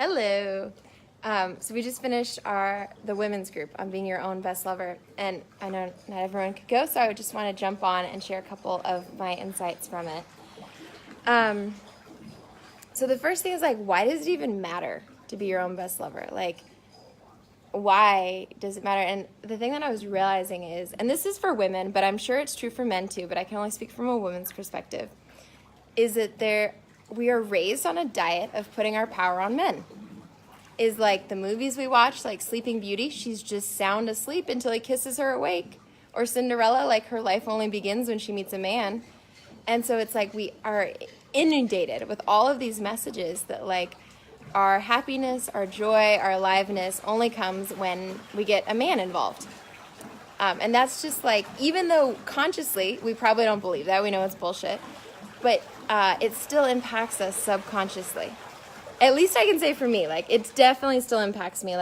Hello. So we just finished the women's group on being your own best lover, and I know not everyone could go, so I just want to jump on and share a couple of my insights from it. So the first thing is why does it even matter to be your own best lover? Why does it matter? And the thing that I was realizing is, and this is for women, but I'm sure it's true for men too, but I can only speak from a woman's perspective, is that we are raised on a diet of putting our power on men. Is the movies we watch, like Sleeping Beauty, she's just sound asleep until he kisses her awake. Or Cinderella, her life only begins when she meets a man. And so it's we are inundated with all of these messages that our happiness, our joy, our aliveness only comes when we get a man involved. And that's just even though consciously we probably don't believe that, we know it's bullshit, but it still impacts us subconsciously. At least I can say for me, it definitely still impacts me.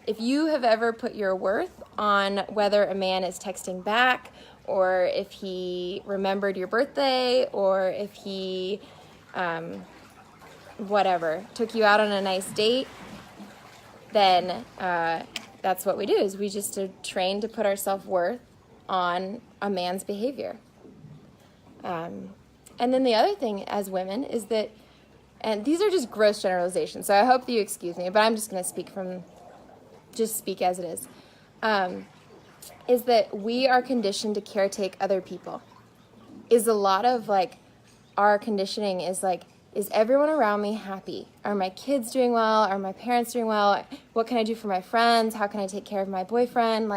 If you have ever put your worth on whether a man is texting back, or if he remembered your birthday, or if he, took you out on a nice date, then that's what we do, is we just are trained to put our self-worth on a man's behavior. And then the other thing as women is that, and these are just gross generalizations, so I hope that you excuse me, but I'm just going to speak as it is that we are conditioned to caretake other people. Is a lot of our conditioning is is everyone around me happy? Are my kids doing well? Are my parents doing well? What can I do for my friends? How can I take care of my boyfriend?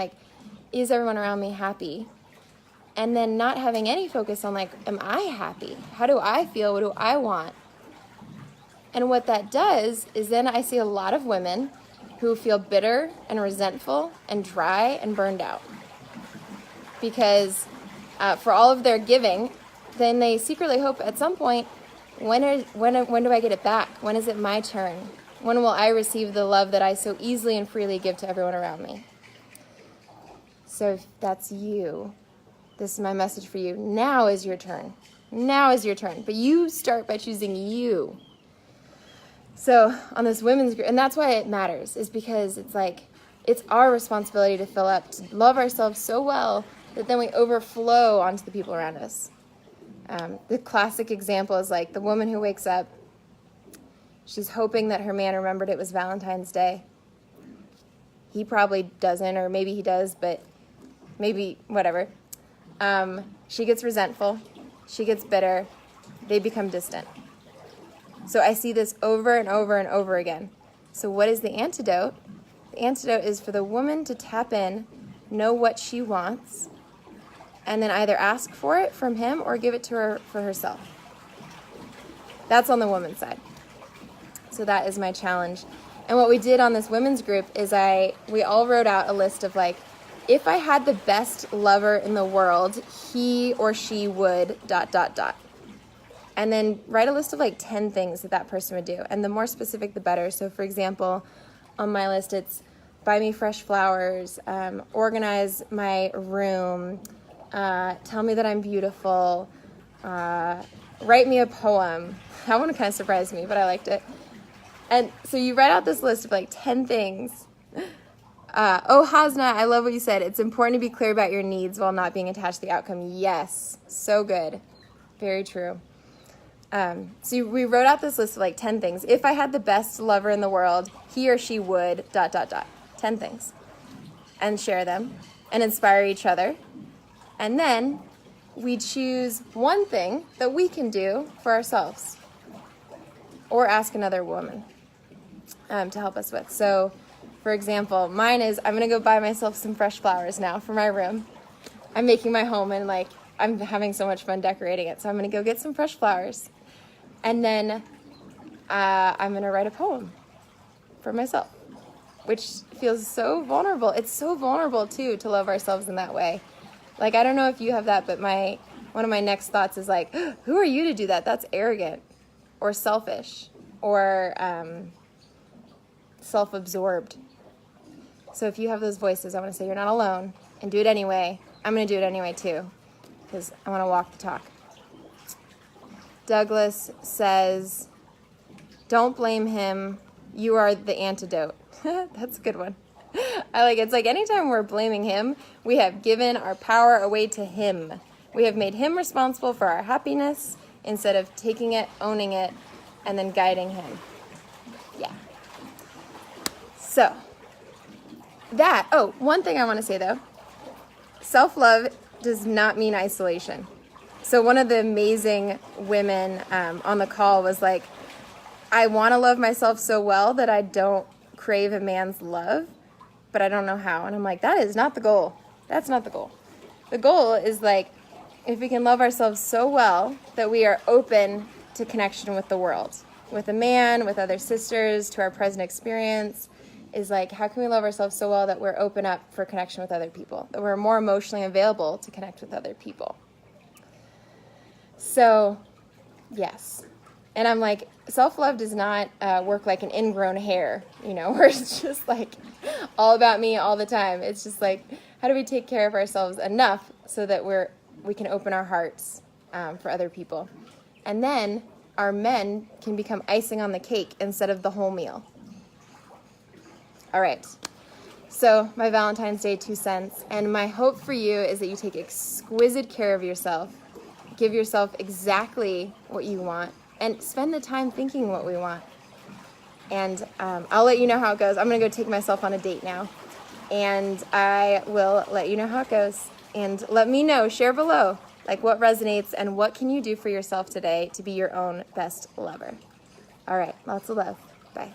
Is everyone around me happy? And then not having any focus on am I happy? How do I feel? What do I want? And what that does is then I see a lot of women who feel bitter and resentful and dry and burned out. Because for all of their giving, then they secretly hope at some point, when do I get it back? When is it my turn? When will I receive the love that I so easily and freely give to everyone around me? So if that's you, this is my message for you. Now is your turn. Now is your turn. But you start by choosing you. So on this women's group, and that's why it matters, is because it's our responsibility to fill up, to love ourselves so well that then we overflow onto the people around us. The classic example is the woman who wakes up, she's hoping that her man remembered it was Valentine's Day. He probably doesn't, or maybe he does, but maybe whatever. She gets resentful, she gets bitter, they become distant. So I see this over and over and over again. So what is the antidote? The antidote is for the woman to tap in, know what she wants, and then either ask for it from him or give it to her for herself. That's on the woman's side. So that is my challenge. And what we did on this women's group is we all wrote out a list of if I had the best lover in the world, he or she would ... And then write a list of 10 things that person would do. And the more specific, the better. So for example, on my list, it's buy me fresh flowers, organize my room, tell me that I'm beautiful, write me a poem. That one kind of surprised me, but I liked it. And so you write out this list of 10 things. Hasna, I love what you said. It's important to be clear about your needs while not being attached to the outcome. Yes, so good. Very true. So we wrote out this list of 10 things. If I had the best lover in the world, he or she would ... 10 things. And share them and inspire each other. And then we choose one thing that we can do for ourselves. Or ask another woman to help us with. So, for example, mine is I'm going to go buy myself some fresh flowers now for my room. I'm making my home and I'm having so much fun decorating it. So I'm going to go get some fresh flowers. And then I'm going to write a poem for myself, which feels so vulnerable. It's so vulnerable, too, to love ourselves in that way. I don't know if you have that, but one of my next thoughts is who are you to do that? That's arrogant or selfish or self-absorbed. So if you have those voices, I want to say you're not alone and do it anyway. I'm going to do it anyway, too, because I want to walk the talk. Douglas says, don't blame him, You are the antidote. That's a good one. I like it. It's like anytime we're blaming him, we have given our power away to him. We have made him responsible for our happiness instead of taking it, owning it, and then guiding him. Yeah. So, one thing I want to say though, self-love does not mean isolation. So one of the amazing women on the call was like, I want to love myself so well that I don't crave a man's love, but I don't know how. And I'm like, that is not the goal. That's not the goal. The goal is like, if we can love ourselves so well that we are open to connection with the world, with a man, with other sisters, to our present experience, is like, how can we love ourselves so well that we're open up for connection with other people, that we're more emotionally available to connect with other people. So, yes. And I'm like, self-love does not work like an ingrown hair, where it's just like all about me all the time. It's just like, how do we take care of ourselves enough so that we can open our hearts for other people? And then our men can become icing on the cake instead of the whole meal. All right. So my Valentine's Day 2 cents. And my hope for you is that you take exquisite care of yourself. Give yourself exactly what you want. And spend the time thinking what we want. And I'll let you know how it goes. I'm going to go take myself on a date now. And I will let you know how it goes. And let me know, share below, like what resonates and what can you do for yourself today to be your own best lover. All right, lots of love. Bye.